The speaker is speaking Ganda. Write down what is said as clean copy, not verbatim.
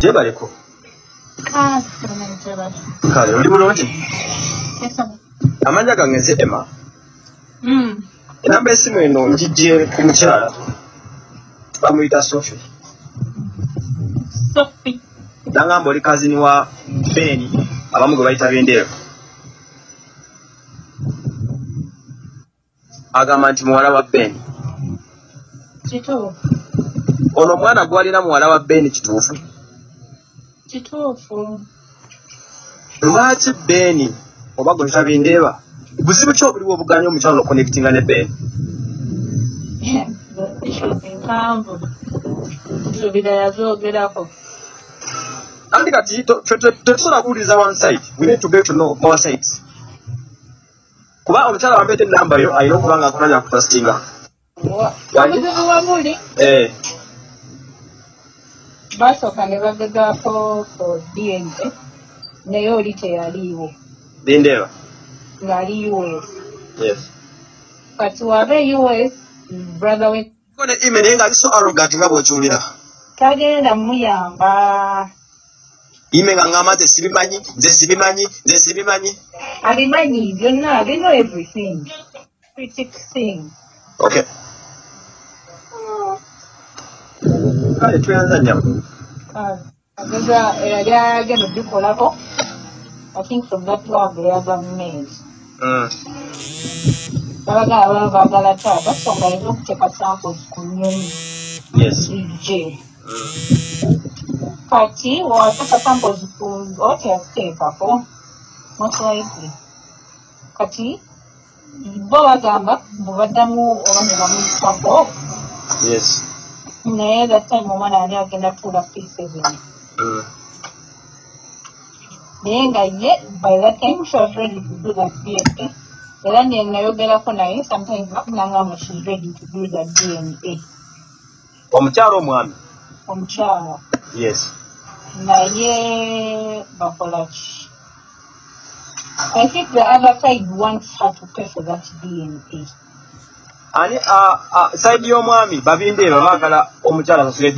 Jebaleko. Kale oli bulungi. Amanya gange Emma. Enamba esimu eno njijje ku mukyala. Bamuyita Sophie. Sophie. Nangamba oli kazini wa Beni abamu gwe bayita Bindeeba. Agamba nti muwala wa Beni. Kituufu. Ono omwana gwalina muwala wa Beni kituufu. Kituufu. Lwaki Beni oba gwe tuyita Bindeeba? Buzibu ki obuliwo obuganya omukyala okonectinga ne Beni? Nkambu. Ebirala zoogerako. Andi kati tetusobola kuwuliriza one side. We need to get to know more sides. Kuba omukyala wampeete enamba yo alina okuba nga akulanya kutastinga. Obuzibu wabuli? Basooka ne bagezaako DNA naye oli teyaliiwo. Bindeeba? Ng'ali US. Yes. Kati wabe US, brother we. Kone email naye ng'ali so arrogant nga bw'okiwulira. Tagenda muyamba. Ime nga ngamba nze sibimanyi, nze sibimanyi. Abimanyi byonna, they know everything. Critic thing. Okay. Kale tuyanza nnyo. Ageza yali agenda okukolako. I think from that one they have made. Baagala taata songa alina okuteeka samples ku nnyonyi. Yes. Kati wateka samples ku oti yaziteekako most likely. Kati bo bagamba bwebaddamu oba ne bamuyitako. Yes. Naye that time omwana yali agenda tuula P7. Naye nga ye by that time she was ready to do that DNA. Era ne nayogerako naye sometimes nakugamba she's ready to do that DNA. Omukyala omwami? Omukyala. Yes. Naye bakola ki? I think the other side wants her to pay for that DNA. Ani side y'omwami Babindeeba baagala omukyala asasule